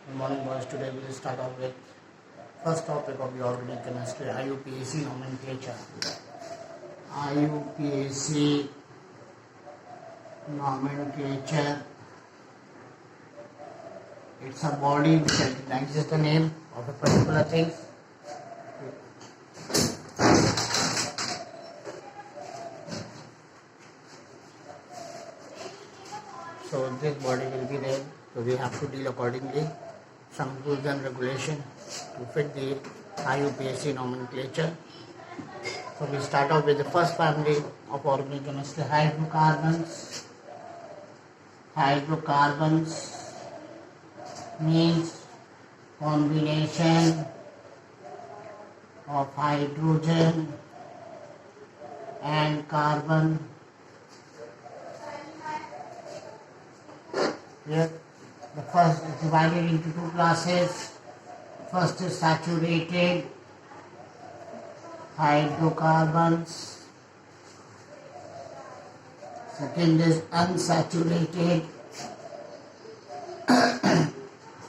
Good morning, boys. Today we will start off with first topic of the organic chemistry, IUPAC nomenclature. IUPAC nomenclature. It's a body which recognizes the name of a particular thing. So this body will be there. So we have to deal accordingly. Some rules and regulation to fit the IUPAC nomenclature. So we start off with the first family of organic chemistry, hydrocarbons. Hydrocarbons means combination of hydrogen and carbon. Here the first is divided into two classes. First is saturated hydrocarbons. Second is unsaturated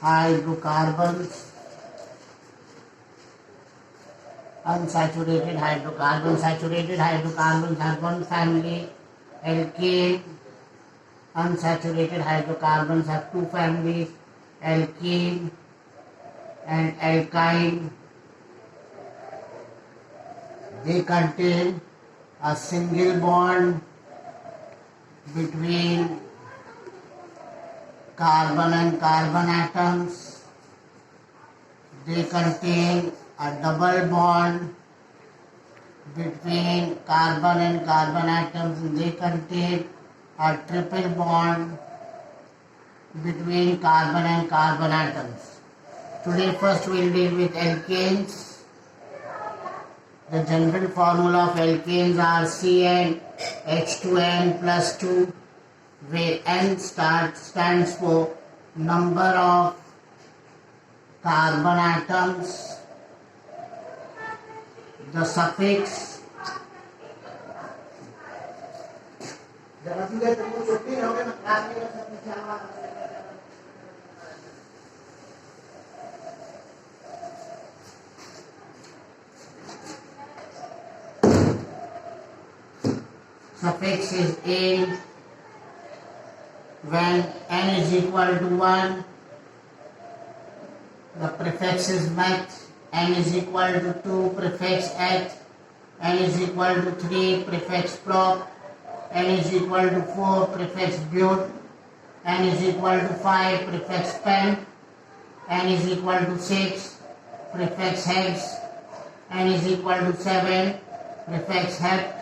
hydrocarbons. Unsaturated hydrocarbons. Saturated hydrocarbons have one family, alkane. Unsaturated hydrocarbons have two families, alkene and alkyne. They contain a single bond between carbon and carbon atoms. They contain a double bond between carbon and carbon atoms. They contain a triple bond between carbon and carbon atoms. Today first we will deal with alkanes. The general formula of alkanes are CnH2n plus 2, where N stands for number of carbon atoms. The suffix suffix is in when n is equal to 1, the prefix is met, n is equal to 2, prefix et, n is equal to 3, prefix prop, n is equal to 4, prefix but, n is equal to 5, prefix pen, n is equal to 6, prefix hex, n is equal to 7, prefix hept,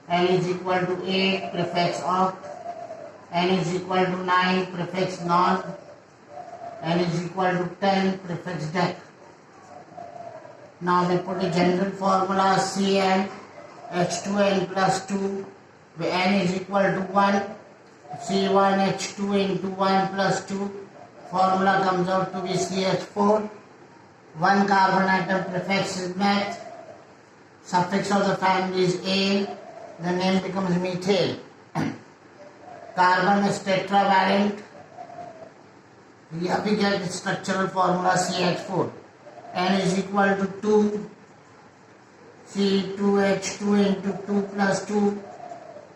n is equal to 8, prefix oct, n is equal to 9, prefix non, n is equal to 10, prefix dec. Now we put a general formula CnH2n plus 2, where n is equal to 1, C1H2 into 1 plus 2, formula comes out to be CH4, one carbon atom prefix is met, suffix of the family is ane, the name becomes methyl. Carbon is tetravalent, here we get the structural formula CH4, n is equal to 2, C2H2 into 2 plus 2,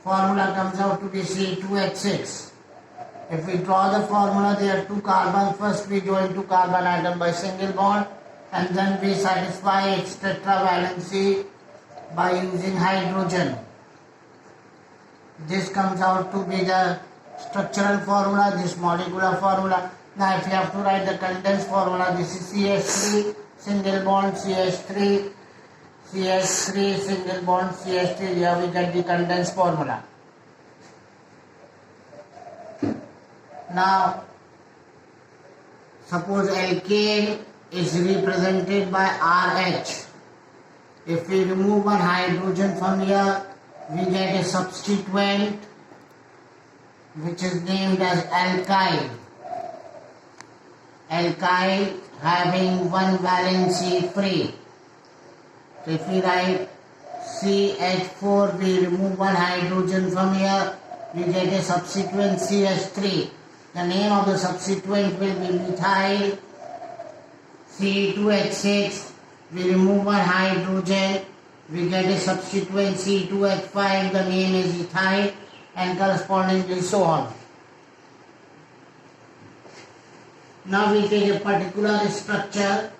formula comes out to be C2H6. If we draw the formula, there are two carbons. First we join two carbon atom by single bond, and then we satisfy its tetravalency by using hydrogen. This comes out to be the structural formula, this molecular formula. Now if you have to write the condensed formula, this is CH3, single bond CH3, CH3, single bond CH3, here we get the condensed formula. Now, suppose alkane is represented by RH. If we remove one hydrogen from here, we get a substituent which is named as alkyl. Alkyl having one valency free. So if we write CH4, we remove one hydrogen from here, we get a subsequent CH3. The name of the substituent will be methyl Ce2H6. We remove one hydrogen. We get a substituent Ce2H5. The name is ethyl, and correspondingly so on. Now we take a particular structure,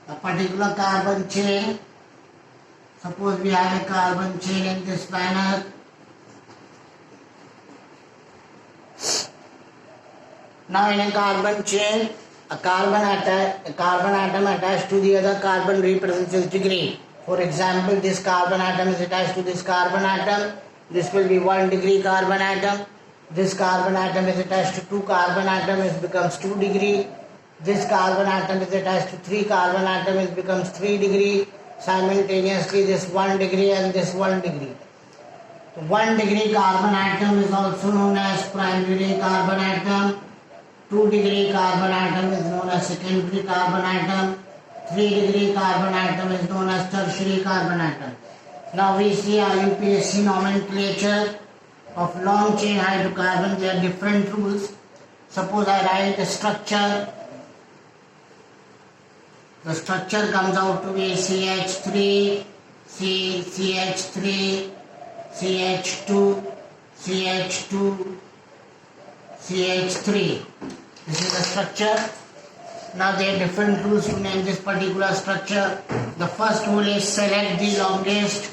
a particular carbon chain. Suppose we have a carbon chain in this manner. Now in a carbon chain, a carbon atom attached to the other carbon represents its degree. For example, this carbon atom is attached to this carbon atom. This will be 1 degree carbon atom. This carbon atom is attached to 2 carbon atoms, it becomes 2 degree. This carbon atom is attached to 3 carbon atoms, it becomes 3 degree. Simultaneously this 1 degree and this 1 degree. 1 degree carbon atom is also known as primary carbon atom. 2 degree carbon atom is known as secondary carbon atom. 3 degree carbon atom is known as tertiary carbon atom. Now we see IUPAC nomenclature of long chain hydrocarbons. There are different rules. Suppose I write a structure. The structure comes out to be CH3, CH3, CH2, CH2, CH3. This is the structure. Now there are different rules to name this particular structure. The first rule is select the longest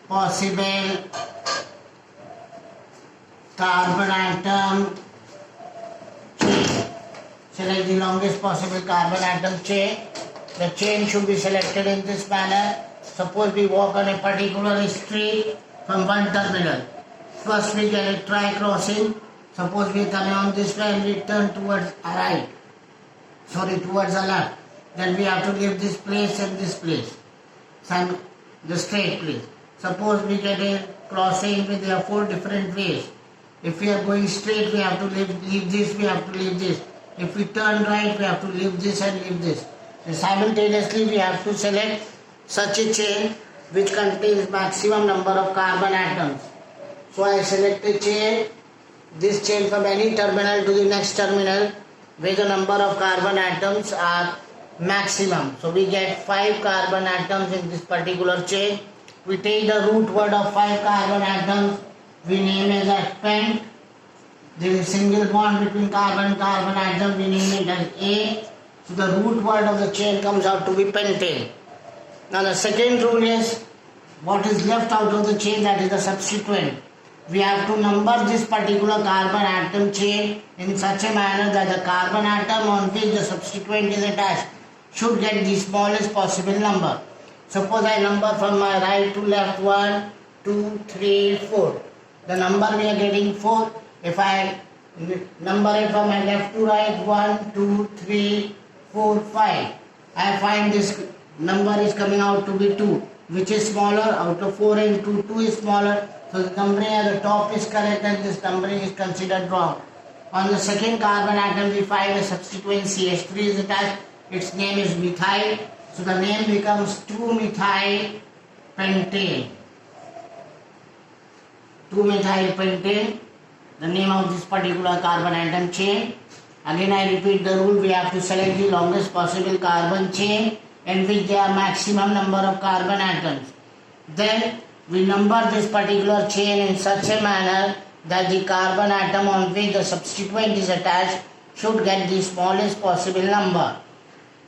possible carbon atom chain. Select the longest possible carbon atom chain. The chain should be selected in this manner. Suppose we walk on a particular street from one terminal. First we get a tri-crossing. Suppose we come on this way and we turn towards towards the left. Then we have to leave this place and this place. The straight place. Suppose we get a crossing with 4 different ways. If we are going straight, we have to leave this, we have to leave this. If we turn right, we have to leave this and leave this. And simultaneously, we have to select such a chain which contains maximum number of carbon atoms. So I select a chain, this chain from any terminal to the next terminal, where the number of carbon atoms are maximum. So we get 5 carbon atoms in this particular chain. We take the root word of 5 carbon atoms, we name it as pent. There is a single bond between carbon and carbon atom, we name it as A. So the root word of the chain comes out to be pentane. Now the second rule is, what is left out of the chain, that is the substituent. We have to number this particular carbon atom chain in such a manner that the carbon atom on which the substituent is attached should get the smallest possible number. Suppose I number from my right to left 1, 2, 3, 4. The number we are getting 4. If I number it from my left to right 1, 2, 3, 4, 5. I find this number is coming out to be 2. Which is smaller? Out of 4 and 2, 2 is smaller. So the numbering at the top is correct and this numbering is considered wrong. On the second carbon atom we find a substituent CH3 is attached. Its name is methyl. So the name becomes 2-methyl pentane. 2-methyl pentane, the name of this particular carbon atom chain. Again I repeat the rule, we have to select the longest possible carbon chain in which there are maximum number of carbon atoms. Then we number this particular chain in such a manner that the carbon atom on which the substituent is attached should get the smallest possible number,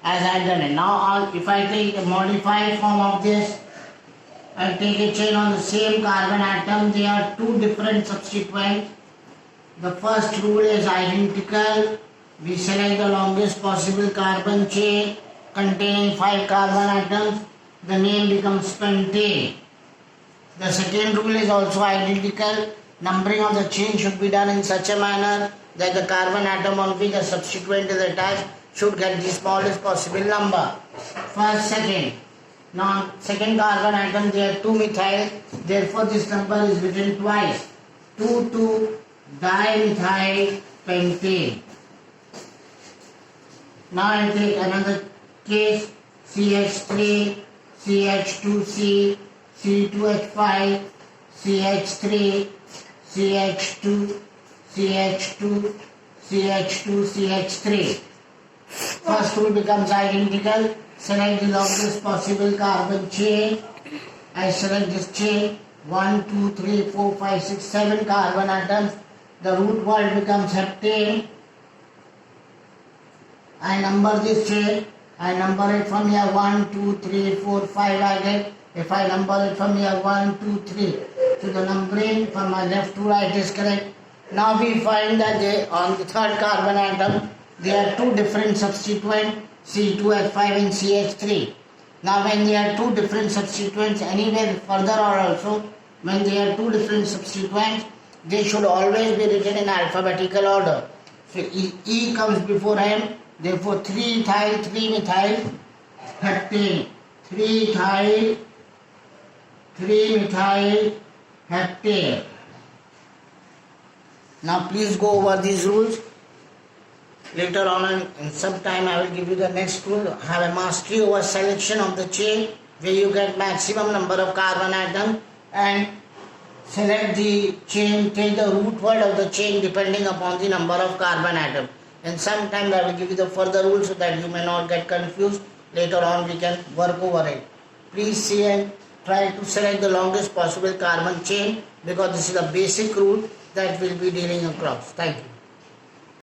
as I have done it. Now if I take a modified form of this, I take a chain on the same carbon atom, there are 2 different substituents. The first rule is identical. We select the longest possible carbon chain containing 5 carbon atoms. The name becomes pentane. The second rule is also identical. Numbering of the chain should be done in such a manner that the carbon atom on which the substituent is attached should get the smallest possible number. First, second. Now, second carbon atom, there are 2-methyl. Therefore, this number is written twice. 2,2-dimethyl pentane. Now, I take another case. CH3, CH2C, C2H5, CH3, CH2, CH2, CH2, CH3. First rule becomes identical. Select the longest possible carbon chain. I select this chain. 1, 2, 3, 4, 5, 6, 7 carbon atoms. The root word becomes heptane. I number this chain. I number it from here 1, 2, 3, 4, 5 I get. If I number it from here 1, 2, 3 to the numbering from my left to right is correct. Now we find that on the third carbon atom there are two different substituents, C2H5 and CH3. Now when there are two different substituents anywhere further or also, when there are two different substituents, they should always be written in alphabetical order. So E comes before M, therefore 3-ethyl, 3-methyl heptane, 3-ethyl, 3-methyl heptane. Now please go over these rules. Later on in some time I will give you the next rule. Have a mastery over selection of the chain where you get maximum number of carbon atoms and select the chain, take the root word of the chain depending upon the number of carbon atoms. And sometime I will give you the further rules so that you may not get confused. Later on we can work over it. Please see and try to select the longest possible carbon chain because this is a basic rule that will be dealing across. Thank you.